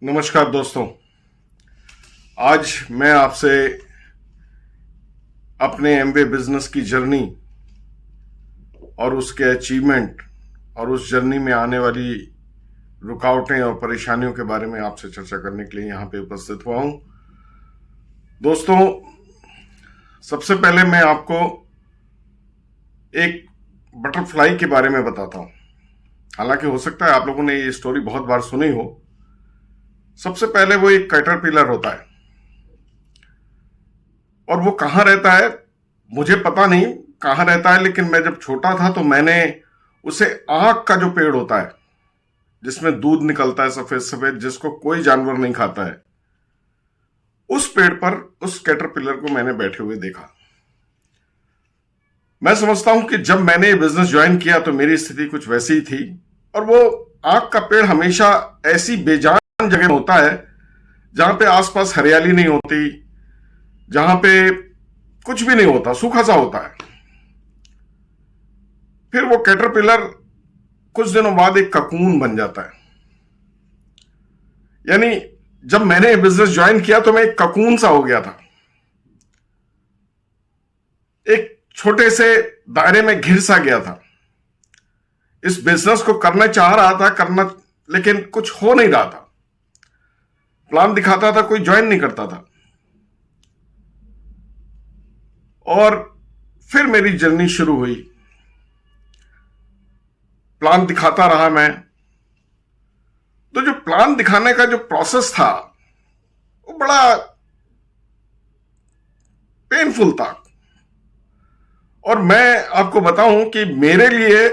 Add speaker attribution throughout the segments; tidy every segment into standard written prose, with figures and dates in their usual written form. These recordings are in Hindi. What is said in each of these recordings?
Speaker 1: नमस्कार दोस्तों। आज मैं आपसे अपने एमवे बिजनेस की जर्नी और उसके अचीवमेंट और उस जर्नी में आने वाली रुकावटें और परेशानियों के बारे में आपसे चर्चा करने के लिए यहाँ पे उपस्थित हुआ हूँ। दोस्तों, सबसे पहले मैं आपको एक बटरफ्लाई के बारे में बताता हूँ। हालांकि हो सकता है आप लोगों ने ये स्टोरी बहुत बार सुनी हो। सबसे पहले वो एक कैटरपिलर होता है और वो कहाँ रहता है मुझे पता नहीं कहाँ रहता है, लेकिन मैं जब छोटा था तो मैंने उसे आंख का जो पेड़ होता है जिसमें दूध निकलता है सफेद सफेद, जिसको कोई जानवर नहीं खाता है, उस पेड़ पर उस कैटरपिलर को मैंने बैठे हुए देखा। मैं समझता हूं कि जब मैंने ये बिजनेस ज्वाइन किया तो मेरी स्थिति कुछ वैसी ही थी। और वो आंख का पेड़ हमेशा ऐसी बेजान जगह होता है जहां पे आसपास हरियाली नहीं होती, जहां पे कुछ भी नहीं होता, सूखा सा होता है। फिर वो कैटरपिलर कुछ दिनों बाद एक ककून बन जाता है। यानी जब मैंने बिजनेस ज्वाइन किया तो मैं एक ककून सा हो गया था, एक छोटे से दायरे में घिर सा गया था। इस बिजनेस को करना चाह रहा था करना, लेकिन कुछ हो नहीं रहा था। प्लान दिखाता था, कोई ज्वाइन नहीं करता था। और फिर मेरी जर्नी शुरू हुई। प्लान दिखाता रहा मैं। तो जो प्लान दिखाने का जो प्रोसेस था वो बड़ा पेनफुल था। और मैं आपको बताऊं कि मेरे लिए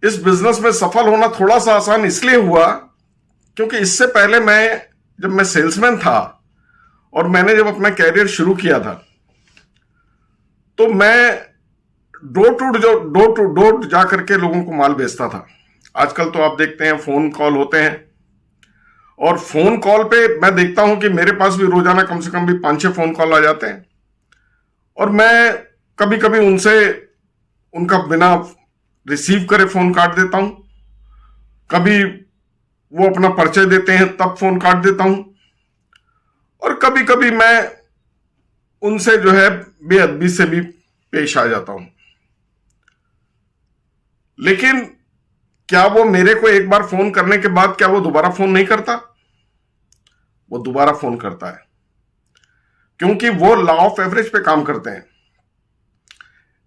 Speaker 1: इस बिजनेस में सफल होना थोड़ा सा आसान इसलिए हुआ क्योंकि इससे पहले जब मैं सेल्समैन था और मैंने जब अपना कैरियर शुरू किया था तो मैं डोर टू डोर जा करके लोगों को माल बेचता था। आजकल तो आप देखते हैं फोन कॉल होते हैं, और फोन कॉल पे मैं देखता हूं कि मेरे पास भी रोजाना कम से कम भी 5-6 फोन कॉल आ जाते हैं। और मैं कभी कभी उनका बिना रिसीव करे फोन काट देता हूं, कभी वो अपना परिचय देते हैं तब फोन काट देता हूं, और कभी कभी मैं उनसे जो है बेअदबी से भी पेश आ जाता हूं। लेकिन क्या वो मेरे को एक बार फोन करने के बाद क्या वो दोबारा फोन नहीं करता? वो दोबारा फोन करता है, क्योंकि वो लॉ ऑफ एवरेज पे काम करते हैं।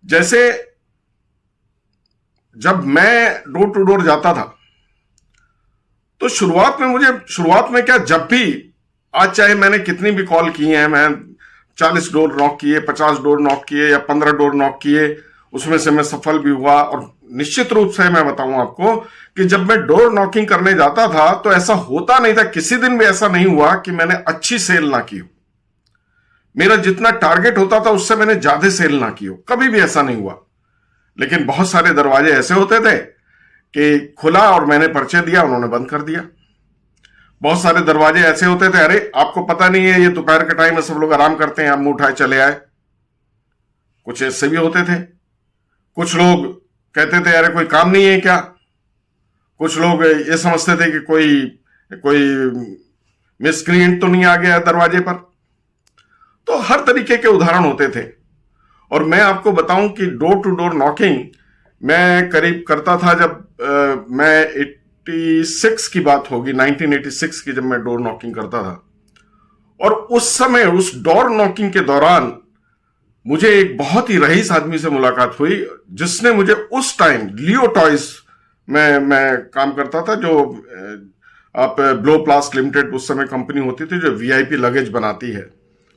Speaker 1: जैसे जब मैं डोर टू डोर जाता था तो शुरुआत में क्या, जब भी आज चाहे मैंने कितनी भी कॉल की हैं, मैं 40 डोर नॉक किए, 50 डोर नॉक किए या 15 डोर नॉक किए, उसमें से मैं सफल भी हुआ। और निश्चित रूप से मैं बताऊं आपको कि जब मैं डोर नॉकिंग करने जाता था तो ऐसा होता नहीं था, किसी दिन भी ऐसा नहीं हुआ कि मैंने अच्छी सेल ना की हो। मेरा जितना टारगेट होता था उससे मैंने ज्यादा सेल ना की हो, कभी भी ऐसा नहीं हुआ। लेकिन बहुत सारे दरवाजे ऐसे होते थे कि खुला और मैंने परिचय दिया, उन्होंने बंद कर दिया। बहुत सारे दरवाजे ऐसे होते थे, अरे आपको पता नहीं है ये दोपहर का टाइम है, सब लोग आराम करते हैं, आप मुंह उठाए चले आए। कुछ ऐसे भी होते थे। कुछ लोग कहते थे अरे कोई काम नहीं है क्या। कुछ लोग ये समझते थे कि कोई मिसक्रिएंट तो नहीं आ गया दरवाजे पर। तो हर तरीके के उदाहरण होते थे। और मैं आपको बताऊं कि डोर टू डोर नॉकिंग मैं करीब करता था जब मैं 86 की बात होगी, 1986 की, जब मैं डोर नॉकिंग करता था। और उस समय उस डोर नॉकिंग के दौरान मुझे एक बहुत ही रईस आदमी से मुलाकात हुई जिसने मुझे उस टाइम लियो टॉयज में मैं काम करता था, जो आप ब्लो प्लास्ट लिमिटेड उस समय कंपनी होती थी जो वीआईपी लगेज बनाती है,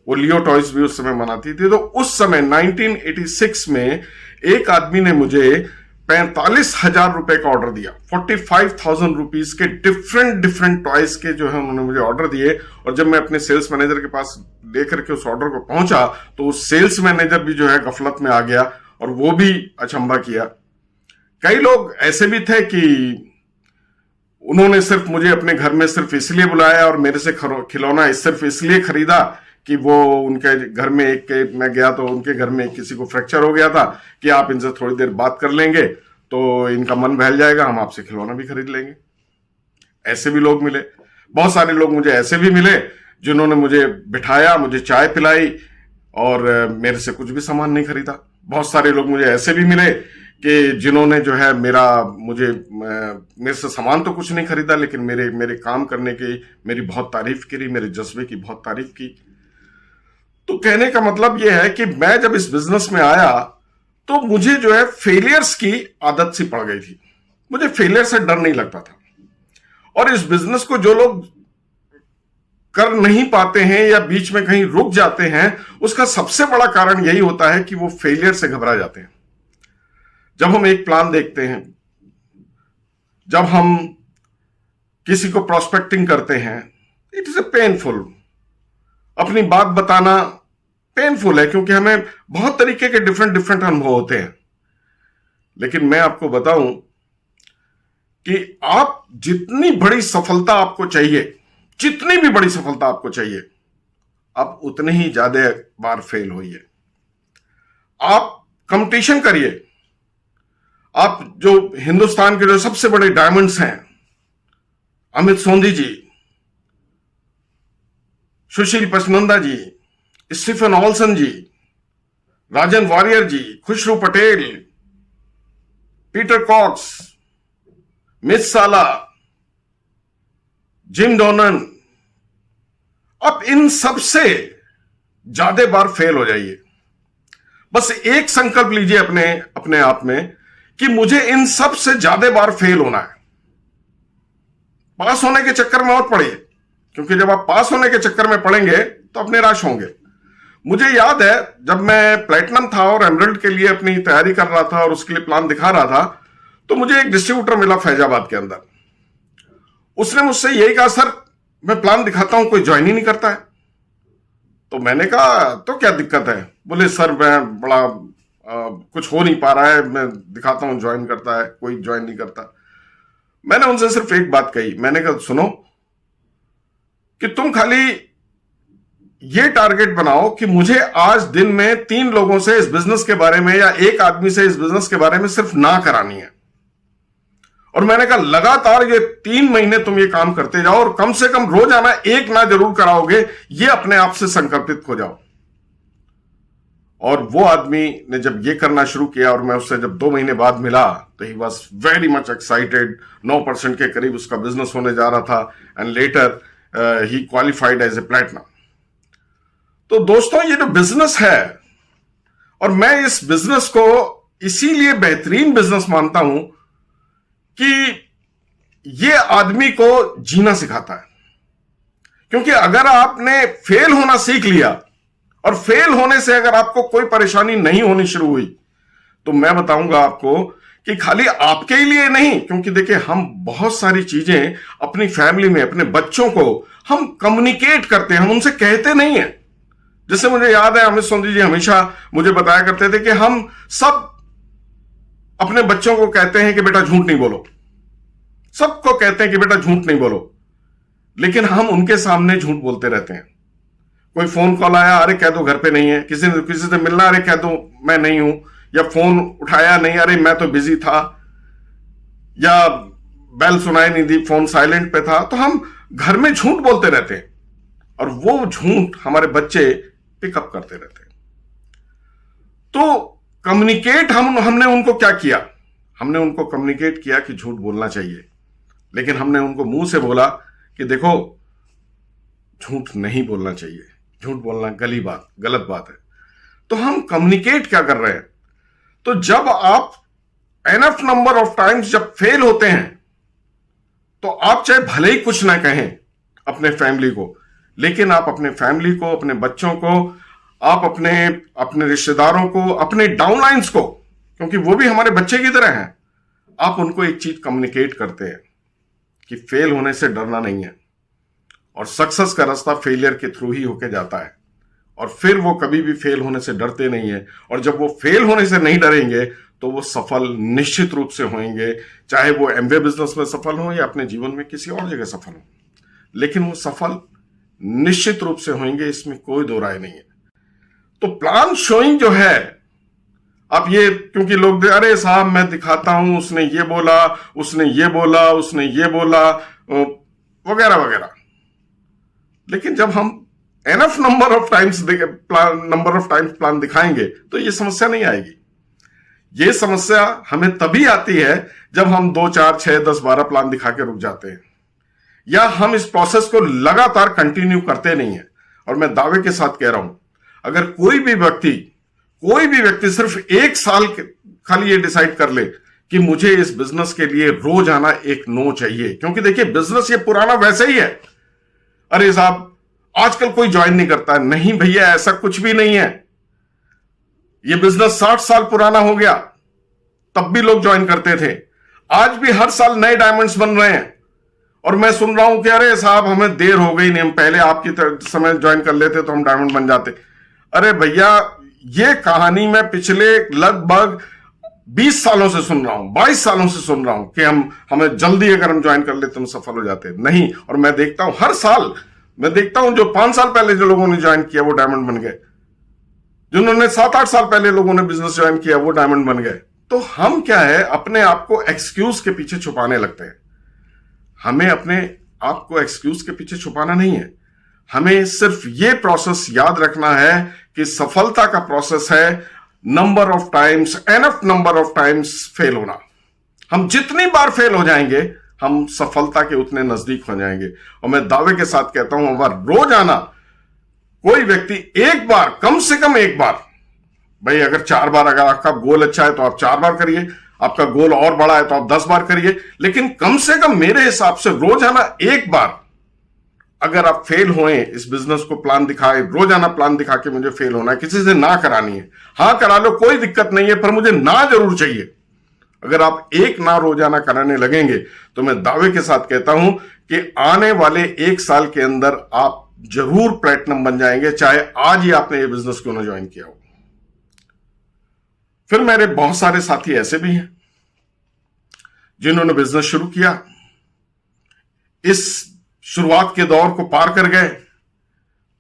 Speaker 1: वो लियो टॉयज भी उस समय बनाती थी। तो उस समय 1986 में एक आदमी ने मुझे 45,000 रुपए का ऑर्डर दिया। 45,000 रुपीज के डिफरेंट टॉयज के जो है उन्होंने मुझे ऑर्डर दिए। और जब मैं अपने सेल्स मैनेजर के पास लेकर के उस ऑर्डर को पहुंचा तो उस सेल्स मैनेजर भी जो है गफलत में आ गया और वो भी अचंभा किया। कई लोग ऐसे भी थे कि उन्होंने सिर्फ मुझे अपने घर में सिर्फ इसलिए बुलाया और मेरे से खिलौना सिर्फ इसलिए खरीदा कि वो उनके घर में मैं गया तो उनके घर में किसी को फ्रैक्चर हो गया था कि आप इनसे थोड़ी देर बात कर लेंगे तो इनका मन बहल जाएगा, हम आपसे खिलौना भी खरीद लेंगे। ऐसे भी लोग मिले। बहुत सारे लोग मुझे ऐसे भी मिले जिन्होंने मुझे बिठाया, मुझे चाय पिलाई और मेरे से कुछ भी सामान नहीं खरीदा। बहुत सारे लोग मुझे ऐसे भी मिले कि जिन्होंने जो है मेरे से सामान तो कुछ नहीं खरीदा, लेकिन मेरे काम करने की मेरी बहुत तारीफ करी, मेरे जज्बे की बहुत तारीफ की। तो कहने का मतलब यह है कि मैं जब इस बिजनेस में आया तो मुझे जो है फेलियर्स की आदत सी पड़ गई थी। मुझे फेलियर से डर नहीं लगता था। और इस बिजनेस को जो लोग कर नहीं पाते हैं या बीच में कहीं रुक जाते हैं, उसका सबसे बड़ा कारण यही होता है कि वो फेलियर से घबरा जाते हैं। जब हम एक प्लान देखते हैं, जब हम किसी को प्रोस्पेक्टिंग करते हैं, इट इज ए पेनफुल। अपनी बात बताना पेनफुल है क्योंकि हमें बहुत तरीके के डिफरेंट अनुभव होते हैं। लेकिन मैं आपको बताऊं कि आप जितनी बड़ी सफलता आपको चाहिए, जितनी भी बड़ी सफलता आपको चाहिए, आप उतने ही ज्यादा बार फेल होइए। आप कंपटीशन करिए। आप जो हिंदुस्तान के जो सबसे बड़े डायमंड्स हैं, अमित सोंधी जी, सुशील पचनंदा जी, स्टीफन ऑल्सन जी, राजन वॉरियर जी, Khushru Patel, Peter COX, miss साला, जिम डोनन, अब इन सब से ज्यादा बार फेल हो जाइए। बस एक संकल्प लीजिए अपने आप में कि मुझे इन सब से ज्यादा बार फेल होना है। पास होने के चक्कर में मत पड़िए, क्योंकि जब आप पास होने के चक्कर में पड़ेंगे तो आप निराश होंगे। मुझे याद है जब मैं प्लेटिनम था और एमरल्ड के लिए अपनी तैयारी कर रहा था और उसके लिए प्लान दिखा रहा था, तो मुझे एक डिस्ट्रीब्यूटर मिला फैजाबाद के अंदर। उसने मुझसे यही कहा, सर मैं प्लान दिखाता हूं, कोई ज्वाइन ही नहीं करता है। तो मैंने कहा तो क्या दिक्कत है? बोले सर मैं बड़ा कुछ हो नहीं पा रहा है, मैं दिखाता हूं ज्वाइन करता है, कोई ज्वाइन नहीं करता। मैंने उनसे सिर्फ एक बात कही, मैंने कहा सुनो कि तुम खाली ये टारगेट बनाओ कि मुझे आज दिन में 3 लोगों से इस बिजनेस के बारे में या एक आदमी से इस बिजनेस के बारे में सिर्फ ना करानी है। और मैंने कहा लगातार ये 3 महीने तुम ये काम करते जाओ और कम से कम रोजाना एक ना जरूर कराओगे, ये अपने आप से संकल्पित हो जाओ। और वो आदमी ने जब ये करना शुरू किया और मैं उससे जब 2 महीने बाद मिला तो ही वॉज वेरी मच एक्साइटेड। 9% के करीब उसका बिजनेस होने जा रहा था एंड लेटर ही क्वालिफाइड एज ए प्लैटिनम। तो दोस्तों ये जो बिजनेस है, और मैं इस बिजनेस को इसीलिए बेहतरीन बिजनेस मानता हूं कि ये आदमी को जीना सिखाता है। क्योंकि अगर आपने फेल होना सीख लिया और फेल होने से अगर आपको कोई परेशानी नहीं होनी शुरू हुई, तो मैं बताऊंगा आपको कि खाली आपके ही लिए नहीं, क्योंकि देखिए हम बहुत सारी चीजें अपनी फैमिली में अपने बच्चों को हम कम्युनिकेट करते हैं, हम उनसे कहते नहीं है। जैसे मुझे याद है अमित सोंधी जी हमेशा मुझे बताया करते थे कि हम सब अपने बच्चों को कहते हैं कि बेटा झूठ नहीं बोलो, सबको कहते हैं कि बेटा झूठ नहीं बोलो, लेकिन हम उनके सामने झूठ बोलते रहते हैं। कोई फोन कॉल आया, अरे कह दो घर पे नहीं है, किसी से मिलना, अरे कह दो मैं नहीं हूं, या फोन उठाया नहीं, अरे मैं तो बिजी था, या बेल सुनाई नहीं दी, फोन साइलेंट पे था। तो हम घर में झूठ बोलते रहते हैं और वो झूठ हमारे बच्चे पिकअप करते रहते हैं। तो कम्युनिकेट हमने उनको क्या किया? हमने उनको कम्युनिकेट किया कि झूठ बोलना चाहिए, लेकिन हमने उनको मुंह से बोला कि देखो झूठ नहीं बोलना चाहिए, झूठ बोलना गलत बात है। तो हम कम्युनिकेट क्या कर रहे हैं? तो जब आप एनफ नंबर ऑफ टाइम्स जब फेल होते हैं, तो आप चाहे भले ही कुछ ना कहें अपने फैमिली को, लेकिन आप अपने फैमिली को, अपने बच्चों को, आप अपने रिश्तेदारों को, अपने डाउनलाइंस को, क्योंकि वो भी हमारे बच्चे की तरह हैं, आप उनको एक चीज कम्युनिकेट करते हैं कि फेल होने से डरना नहीं है और सक्सेस का रास्ता फेलियर के थ्रू ही होके जाता है। और फिर वो कभी भी फेल होने से डरते नहीं है, और जब वो फेल होने से नहीं डरेंगे तो वो सफल निश्चित रूप से होंगे, चाहे वो एमवे बिजनेस में सफल हो या अपने जीवन में किसी और जगह सफल हो, लेकिन वो सफल निश्चित रूप से होंगे, इसमें कोई दो राय नहीं है। तो प्लान शोइंग जो है, आप ये, क्योंकि लोग अरे साहब मैं दिखाता हूं, उसने ये बोला, उसने ये बोला, उसने ये बोला, वगैरह वगैरह, लेकिन जब हम enough number of times plan दिखाएंगे तो ये समस्या नहीं आएगी। ये समस्या हमें तभी आती है जब हम 2, 4, 6, 10, 12 प्लान दिखा के रुक जाते हैं, या हम इस प्रोसेस को लगातार कंटिन्यू करते नहीं है। और मैं दावे के साथ कह रहा हूं, अगर कोई भी व्यक्ति सिर्फ 1 साल खाली ये डिसाइड कर ले कि मुझे इस बिजनेस के लिए रोज आना एक नो चाहिए, क्योंकि देखिए बिजनेस ये पुराना वैसे ही है। अरे साहब आजकल कोई ज्वाइन नहीं करता। नहीं भैया, ऐसा कुछ भी नहीं है। ये बिजनेस 60 साल पुराना हो गया, तब भी लोग ज्वाइन करते थे। आज भी हर साल नए डायमंड्स बन रहे हैं। और मैं सुन रहा हूं कि अरे साहब हमें देर हो गई, नहीं हम पहले आपकी समय ज्वाइन कर लेते तो हम डायमंड बन जाते। अरे भैया, ये कहानी मैं पिछले लगभग 20 सालों से सुन रहा हूं, 22 सालों से सुन रहा हूं कि हमें जल्दी अगर हम ज्वाइन कर लेते हम सफल हो जाते। नहीं। और मैं देखता हूं हर साल, मैं देखता हूं जो 5 साल पहले जो लोगों ने ज्वाइन किया वो डायमंड बन गए, जिन्होंने 7-8 साल पहले लोगों ने बिजनेस ज्वाइन किया वो डायमंड बन गए। तो हम क्या है, अपने आप को एक्सक्यूज के पीछे छुपाने लगते हैं। हमें अपने आप को एक्सक्यूज के पीछे छुपाना नहीं है। हमें सिर्फ ये प्रोसेस याद रखना है कि सफलता का प्रोसेस है number of times, enough number of times fail होना। हम जितनी बार फेल हो जाएंगे हम सफलता के उतने नजदीक हो जाएंगे। और मैं दावे के साथ कहता हूं, अगर रोजाना कोई व्यक्ति एक बार, कम से कम एक बार, भाई अगर 4 बार, अगर आपका गोल अच्छा है तो आप 4 बार करिए, आपका गोल और बड़ा है तो आप 10 बार करिए, लेकिन कम से कम मेरे हिसाब से रोजाना एक बार अगर आप फेल हुए, इस बिजनेस को प्लान दिखाए, रोजाना प्लान दिखा के मुझे फेल होना है, किसी से ना करानी है। हां करा लो, कोई दिक्कत नहीं है, पर मुझे ना जरूर चाहिए। अगर आप एक ना रोजाना कराने लगेंगे तो मैं दावे के साथ कहता हूं कि आने वाले 1 साल के अंदर आप जरूर प्लेटिनम बन जाएंगे, चाहे आज ही आपने ये बिजनेस क्यों ना ज्वाइन किया हो। फिर मेरे बहुत सारे साथी ऐसे भी हैं जिन्होंने बिजनेस शुरू किया, इस शुरुआत के दौर को पार कर गए,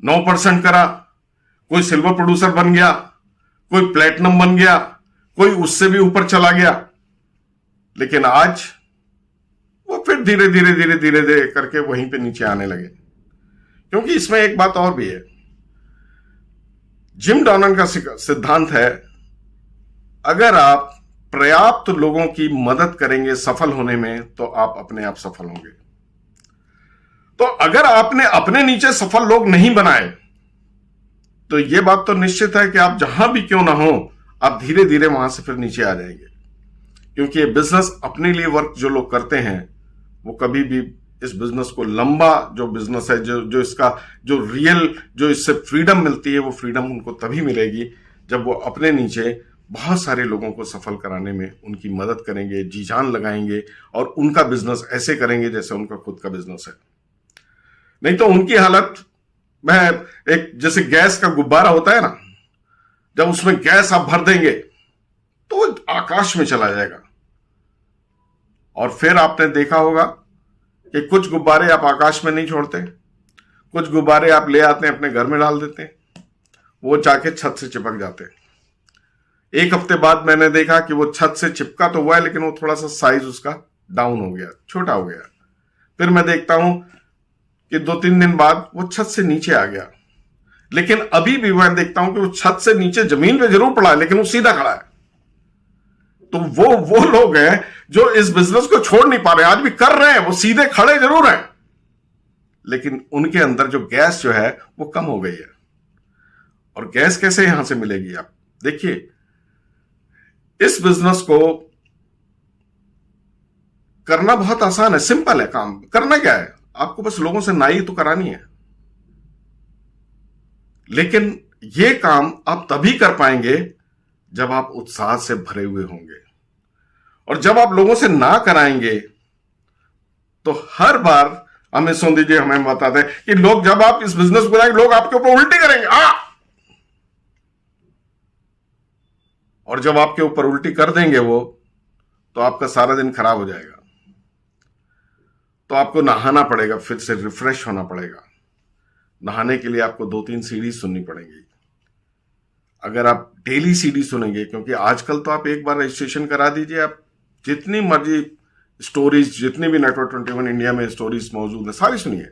Speaker 1: 9% करा, कोई सिल्वर प्रोड्यूसर बन गया, कोई प्लेटिनम बन गया, कोई उससे भी ऊपर चला गया, लेकिन आज वो फिर धीरे धीरे करके वहीं पे नीचे आने लगे। क्योंकि इसमें एक बात और भी है, जिम डॉनन का सिद्धांत है, अगर आप पर्याप्त लोगों की मदद करेंगे सफल होने में तो आप अपने आप सफल होंगे। तो अगर आपने अपने नीचे सफल लोग नहीं बनाए तो यह बात तो निश्चित है कि आप जहां भी क्यों ना हो, आप धीरे धीरे वहां से फिर नीचे आ जाएंगे। क्योंकि ये बिजनेस अपने लिए वर्क जो लोग करते हैं वो कभी भी इस बिजनेस को, लंबा जो बिजनेस है, जो इसका जो रियल, जो इससे फ्रीडम मिलती है, वो फ्रीडम उनको तभी मिलेगी जब वो अपने नीचे बहुत सारे लोगों को सफल कराने में उनकी मदद करेंगे, जी जान लगाएंगे और उनका बिजनेस ऐसे करेंगे जैसे उनका खुद का बिजनेस है। नहीं तो उनकी हालत, मैं एक जैसे गैस का गुब्बारा होता है ना, जब उसमें गैस आप भर देंगे तो वो आकाश में चला जाएगा। और फिर आपने देखा होगा कि कुछ गुब्बारे आप आकाश में नहीं छोड़ते, कुछ गुब्बारे आप ले आते हैं अपने घर में डाल देते हैं, वो जाके छत से चिपक जाते हैं। 1 हफ्ते बाद मैंने देखा कि वो छत से चिपका तो हुआ है, लेकिन वो थोड़ा सा साइज उसका डाउन हो गया, छोटा हो गया। फिर मैं देखता हूं कि 2-3 दिन बाद वो छत से नीचे आ गया, लेकिन अभी भी मैं देखता हूं कि वो छत से नीचे जमीन पे जरूर पड़ा है, लेकिन वो सीधा खड़ा है। तो वो लोग हैं जो इस बिजनेस को छोड़ नहीं पा रहे, आज भी कर रहे हैं, वो सीधे खड़े जरूर हैं, लेकिन उनके अंदर जो गैस जो है वो कम हो गई है। और गैस कैसे यहां से मिलेगी? आप देखिए, इस बिजनेस को करना बहुत आसान है, सिंपल है। काम करना क्या है, आपको बस लोगों से नाई तो करानी है। लेकिन यह काम आप तभी कर पाएंगे जब आप उत्साह से भरे हुए होंगे। और जब आप लोगों से ना कराएंगे तो हर बार हमें सुन दीजिए, हमें बताते हैं कि लोग, जब आप इस बिजनेस को लाएंगे, लोग आपके ऊपर उल्टी करेंगे। और जब आपके ऊपर उल्टी कर देंगे वो, तो आपका सारा दिन खराब हो जाएगा। तो आपको नहाना पड़ेगा, फिर से रिफ्रेश होना पड़ेगा। नहाने के लिए आपको 2-3 सीढ़ी सुननी पड़ेगी। अगर आप डेली सीडी सुनेंगे, क्योंकि आजकल तो आप एक बार रजिस्ट्रेशन करा दीजिए, आप जितनी मर्जी स्टोरीज, जितनी भी नेटवर्क 21 इंडिया में स्टोरीज मौजूद है, सारी सुनिए।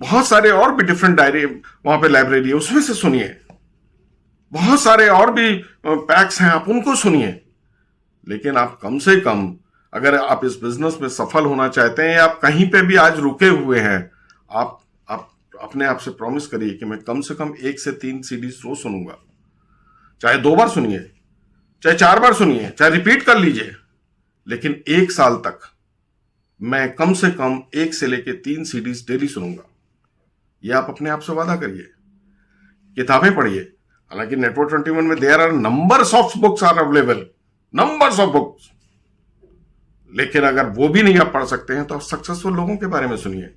Speaker 1: बहुत सारे और भी डिफरेंट डायरी वहां पे लाइब्रेरी है, उसमें से सुनिए। बहुत सारे और भी पैक्स हैं, आप उनको सुनिए। लेकिन आप कम से कम, अगर आप इस बिजनेस में सफल होना चाहते हैं, आप कहीं पे भी आज रुके हुए हैं, आप अपने आप से प्रॉमिस करिए कि मैं कम से कम 1 से 3 सीडीज रोज सुनूंगा। चाहे 2 बार सुनिए, चाहे 4 बार सुनिए, चाहे रिपीट कर लीजिए, लेकिन 1 साल तक मैं कम से कम 1 से लेके 3 सीडीज डेली सुनूंगा। ये आप अपने आप से वादा करिए। किताबें पढ़िए। हालांकि नेटवर्क 21 में there are numbers of books are available, numbers of books, लेकिन अगर वो भी नहीं आप पढ़ सकते हैं तो आप सक्सेसफुल लोगों के बारे में सुनिए।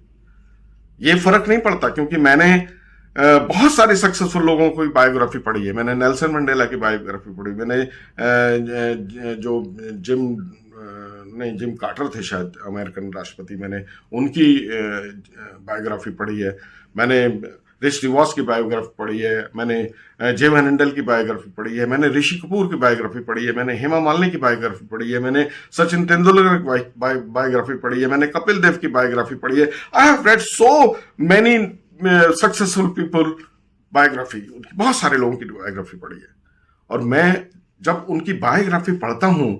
Speaker 1: ये फर्क नहीं पड़ता, क्योंकि मैंने बहुत सारे सक्सेसफुल लोगों की बायोग्राफी पढ़ी है। मैंने नेल्सन मंडेला की बायोग्राफी पढ़ी, मैंने जो जिम कार्टर थे शायद अमेरिकन राष्ट्रपति, मैंने उनकी बायोग्राफी पढ़ी है। मैंने रिच डिवॉस की बायोग्राफी पढ़ी है, मैंने जे वैन हैंडल की बायोग्राफी पढ़ी है, मैंने ऋषि कपूर की बायोग्राफी पढ़ी है, मैंने हेमा मालिनी की बायोग्राफी पढ़ी है, मैंने सचिन तेंदुलकर की बायोग्राफी पढ़ी है, मैंने कपिल देव की बायोग्राफी पढ़ी है। I have read so many successful people biography, उनकी बहुत सारे लोगों की बायोग्राफी पढ़ी है। और मैं जब उनकी बायोग्राफी पढ़ता हूं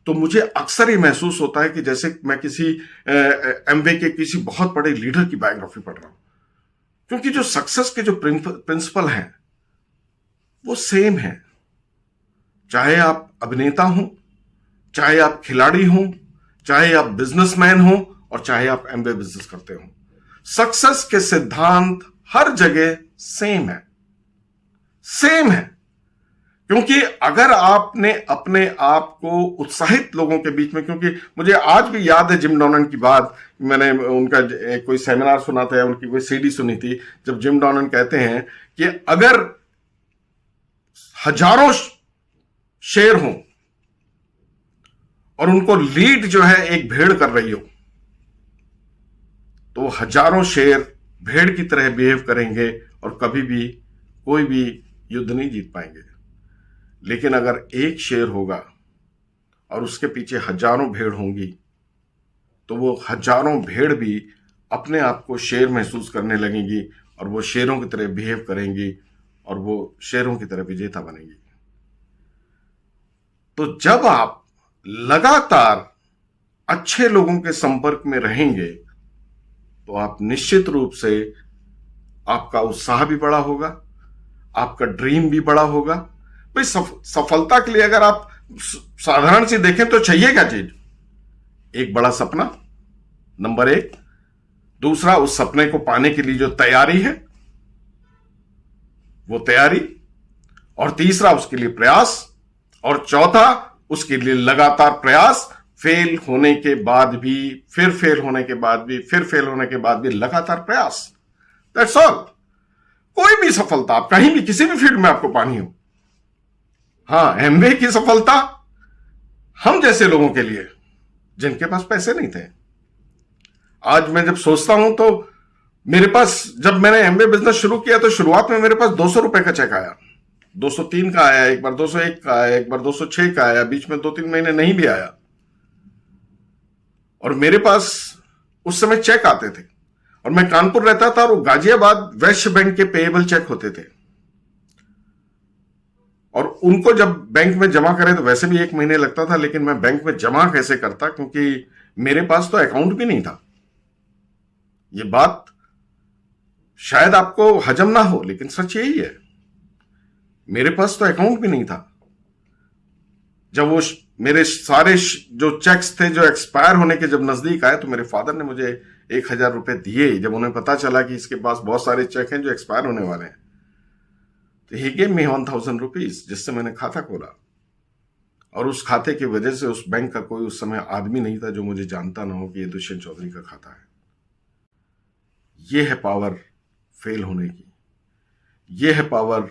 Speaker 1: तो मुझे अक्सर ये महसूस होता है कि जैसे मैं किसी एमवे के किसी बहुत बड़े लीडर की बायोग्राफी पढ़ रहा हूं, क्योंकि जो सक्सेस के जो प्रिंसिपल हैं वो सेम है। चाहे आप अभिनेता हो, चाहे आप खिलाड़ी हो, चाहे आप बिजनेसमैन हो, और चाहे आप एमबीए बिजनेस करते हो, सक्सेस के सिद्धांत हर जगह सेम है, सेम है। क्योंकि अगर आपने अपने आप को उत्साहित लोगों के बीच में, क्योंकि मुझे आज भी याद है जिम डॉनन की बात, मैंने उनका कोई सेमिनार सुना था, उनकी कोई सीडी सुनी थी, जब जिम डॉनन कहते हैं कि अगर हजारों शेर हों और उनको लीड जो है एक भेड़ कर रही हो, तो हजारों शेर भेड़ की तरह बिहेव करेंगे और कभी भी कोई भी युद्ध नहीं जीत पाएंगे। लेकिन अगर एक शेर होगा और उसके पीछे हजारों भेड़ होंगी, तो वो हजारों भेड़ भी अपने आप को शेर महसूस करने लगेंगी और वो शेरों की तरह बिहेव करेंगी और वो शेरों की तरह विजेता बनेंगी। तो जब आप लगातार अच्छे लोगों के संपर्क में रहेंगे तो आप निश्चित रूप से, आपका उत्साह भी बड़ा होगा, आपका ड्रीम भी बड़ा होगा। भाई सफलता के लिए अगर आप साधारण सी देखें तो चाहिए क्या चीज? एक बड़ा सपना, नंबर 1। दूसरा, उस सपने को पाने के लिए जो तैयारी है वो तैयारी, और तीसरा उसके लिए प्रयास, और चौथा उसके लिए लगातार प्रयास, फेल होने के बाद भी, फिर फेल होने के बाद भी, फिर फेल होने के बाद भी लगातार प्रयास। That's all. कोई भी सफलता आप कहीं भी किसी भी फील्ड में आपको पानी हो, हाँ, एमवे की सफलता हम जैसे लोगों के लिए जिनके पास पैसे नहीं थे। आज मैं जब सोचता हूं तो मेरे पास, जब मैंने एमवे बिजनेस शुरू किया तो शुरुआत में मेरे पास 200 रुपए का चेक आया, 203 का आया, एक बार 201 का आया, एक बार 206 का आया, बीच में 2-3 महीने नहीं भी आया। और मेरे पास उस समय चेक आते थे, और मैं कानपुर रहता था और गाजियाबाद वैश्य बैंक के पेएबल चेक होते थे, और उनको जब बैंक में जमा करें तो वैसे भी 1 महीने लगता था, लेकिन मैं बैंक में जमा कैसे करता, क्योंकि मेरे पास तो अकाउंट भी नहीं था। ये बात शायद आपको हजम ना हो, लेकिन सच यही है, मेरे पास तो अकाउंट भी नहीं था। जब वो मेरे सारे जो चेक्स थे जो एक्सपायर होने के जब नजदीक आए, तो मेरे फादर ने मुझे 1000 रुपए दिए। जब उन्हें पता चला कि इसके पास बहुत सारे चेक हैं जो एक्सपायर होने वाले हैं, तो ही गेव मी 1000 रुपीज, जिससे मैंने खाता खोला। और उस खाते की वजह से उस बैंक का कोई उस समय आदमी नहीं था जो मुझे जानता ना हो कि ये दुष्यंत चौधरी का खाता है। ये है पावर फेल होने की, ये है पावर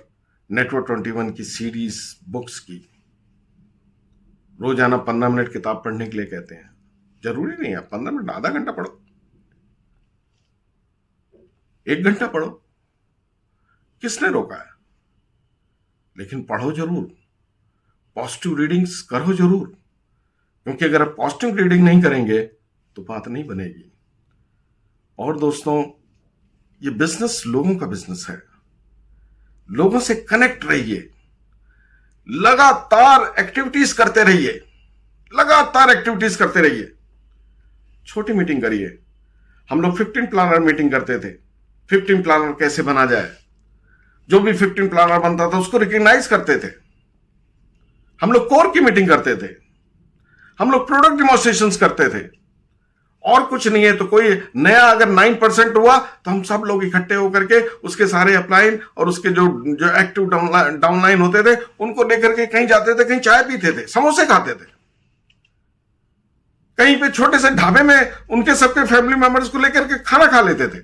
Speaker 1: नेटवर्क 21 की सीरीज बुक्स की। रोजाना 15 मिनट किताब पढ़ने के लिए कहते हैं, जरूरी नहीं है 15 मिनट, आधा घंटा पढ़ो, 1 घंटा पढ़ो, किसने रोका है? लेकिन पढ़ो जरूर, पॉजिटिव रीडिंग्स करो जरूर, क्योंकि अगर आप पॉजिटिव रीडिंग नहीं करेंगे तो बात नहीं बनेगी। और दोस्तों, ये बिजनेस लोगों का बिजनेस है। लोगों से कनेक्ट रहिए, लगातार एक्टिविटीज करते रहिए, लगातार एक्टिविटीज करते रहिए। छोटी मीटिंग करिए। हम लोग 15 प्लानर मीटिंग करते थे। 15 प्लानर कैसे बना जाए, जो भी 15 प्लानर बनता था उसको रिकॉग्नाइज करते थे। हम लोग कोर की मीटिंग करते थे। हम लोग प्रोडक्ट डिमॉन्स्ट्रेशंस करते थे। और कुछ नहीं है तो कोई नया अगर 9% हुआ तो हम सब लोग इकट्ठे होकर के उसके सारे अपलाइन और उसके जो जो एक्टिव डाउनलाइन होते थे उनको लेकर के कहीं जाते थे, कहीं चाय पीते थे, समोसे खाते थे, कहीं पे छोटे से ढाबे में उनके सबके फैमिली मेंबर्स को लेकर के खाना खा लेते थे।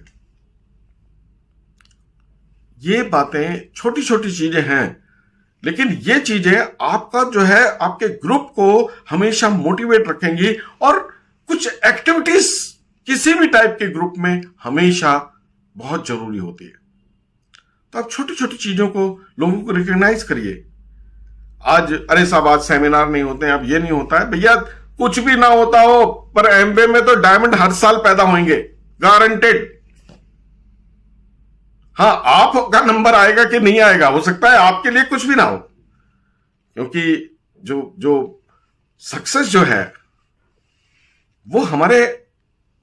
Speaker 1: ये बातें छोटी छोटी चीजें हैं, लेकिन ये चीजें आपका जो है आपके ग्रुप को हमेशा मोटिवेट रखेंगी। और कुछ एक्टिविटीज किसी भी टाइप के ग्रुप में हमेशा बहुत जरूरी होती है। तो आप छोटी छोटी चीजों को लोगों को रिकॉग्नाइज करिए। आज अरे साहब आज सेमिनार नहीं होते हैं, अब ये नहीं होता है। भैया कुछ भी ना होता हो पर एमबीए में तो डायमंड हर साल पैदा होंगे, गारंटेड। हाँ, आपका नंबर आएगा कि नहीं आएगा, हो सकता है आपके लिए कुछ भी ना हो, क्योंकि जो सक्सेस जो है वो हमारे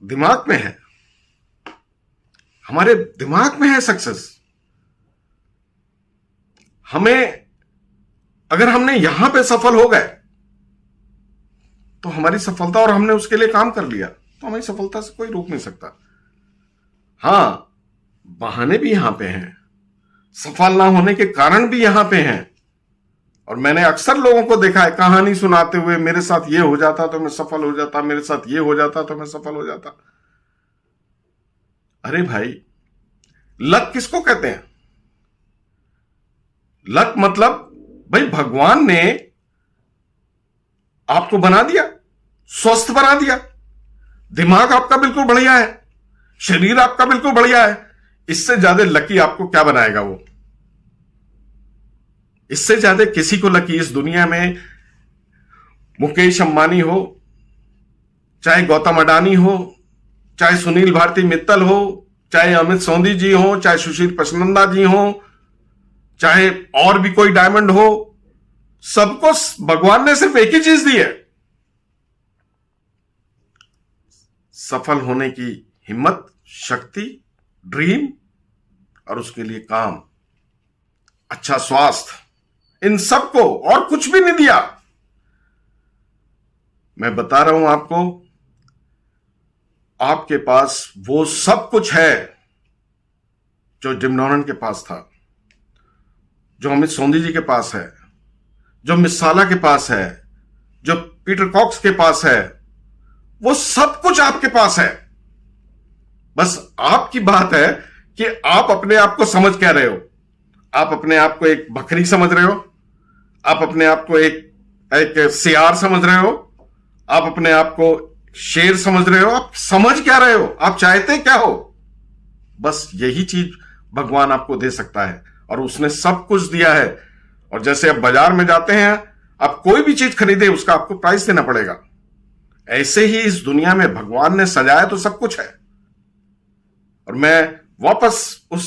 Speaker 1: दिमाग में है। हमारे दिमाग में है सक्सेस। हमें अगर हमने यहां पे सफल हो गए तो हमारी सफलता, और हमने उसके लिए काम कर लिया तो हमारी सफलता से कोई रोक नहीं सकता। हां, बहाने भी यहां पे हैं, सफल ना होने के कारण भी यहां पे हैं। और मैंने अक्सर लोगों को देखा है कहानी सुनाते हुए, मेरे साथ ये हो जाता तो मैं सफल हो जाता, मेरे साथ ये हो जाता तो मैं सफल हो जाता। अरे भाई, लक किसको कहते हैं? लक मतलब भाई भगवान ने आपको बना दिया, स्वस्थ बना दिया, दिमाग आपका बिल्कुल बढ़िया है, शरीर आपका बिल्कुल बढ़िया है। इससे ज्यादा लकी आपको क्या बनाएगा वो? इससे ज्यादा किसी को लकी इस दुनिया में मुकेश अंबानी हो, चाहे गौतम अडानी हो, चाहे सुनील भारती मित्तल हो, चाहे अमित सोंधी जी हो, चाहे सुशील पचनंदा जी हो, चाहे और भी कोई डायमंड हो, सबको भगवान ने सिर्फ एक ही चीज दी है, सफल होने की हिम्मत, शक्ति, ड्रीम और उसके लिए काम, अच्छा स्वास्थ्य। इन सबको और कुछ भी नहीं दिया। मैं बता रहा हूं आपको, आपके पास वो सब कुछ है जो जिम नॉर्टन के पास था, जो अमित सोंधी जी के पास है, जो मिसाला के पास है, जो पीटर कॉक्स के पास है। वो सब कुछ आपके पास है। बस आपकी बात है कि आप अपने आप को समझ क्या रहे हो। आप अपने आप को एक बकरी समझ रहे हो, आप अपने आप को एक सियार समझ रहे हो, आप अपने आप को शेर समझ रहे हो। आप समझ क्या रहे हो, आप चाहते क्या हो? बस यही चीज भगवान आपको दे सकता है, और उसने सब कुछ दिया है। और जैसे आप बाजार में जाते हैं, आप कोई भी चीज खरीदे उसका आपको प्राइस देना पड़ेगा, ऐसे ही इस दुनिया में भगवान ने सजाया तो सब कुछ है। और मैं वापस उस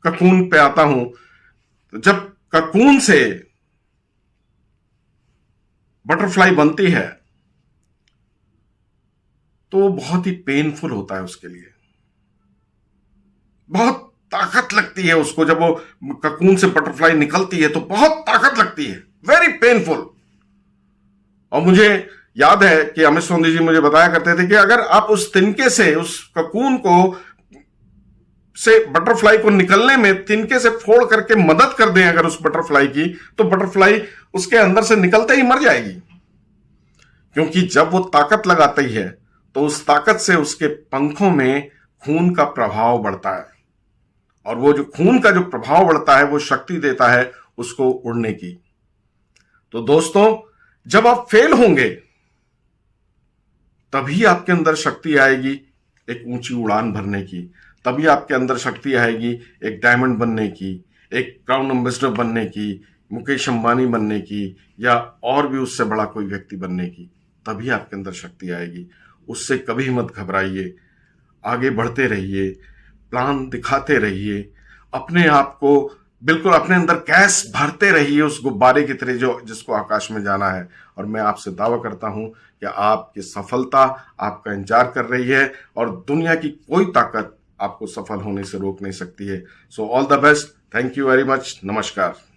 Speaker 1: ककून पे आता हूं, तो जब ककून से बटरफ्लाई बनती है तो बहुत ही पेनफुल होता है उसके लिए, बहुत ताकत लगती है उसको। जब वो ककून से बटरफ्लाई निकलती है तो बहुत ताकत लगती है, वेरी पेनफुल। और मुझे याद है कि अमित सोंधी जी मुझे बताया करते थे कि अगर आप उस तिनके से, उस ककून को से बटरफ्लाई को निकलने में तिनके से फोड़ करके मदद कर दें अगर उस बटरफ्लाई की, तो बटरफ्लाई उसके अंदर से निकलते ही मर जाएगी। क्योंकि जब वो ताकत लगाती है तो उस ताकत से उसके पंखों में खून का प्रभाव बढ़ता है, और वो जो खून का जो प्रभाव बढ़ता है वो शक्ति देता है उसको उड़ने की। तो दोस्तों, जब आप फेल होंगे तभी आपके अंदर शक्ति आएगी एक ऊंची उड़ान भरने की, तभी आपके अंदर शक्ति आएगी एक डायमंड बनने की, एक क्राउन एम्बेसडर बनने की, मुकेश अंबानी बनने की, या और भी उससे बड़ा कोई व्यक्ति बनने की। तभी आपके अंदर शक्ति आएगी। उससे कभी मत घबराइए, आगे बढ़ते रहिए, प्लान दिखाते रहिए, अपने आप को बिल्कुल अपने अंदर गैस भरते रहिए उस गुब्बारे की तरह जो जिसको आकाश में जाना है। और मैं आपसे दावा करता हूं कि आपकी सफलता आपका इंतजार कर रही है और दुनिया की कोई ताकत आपको सफल होने से रोक नहीं सकती है। So all the best, thank you very much, नमस्कार।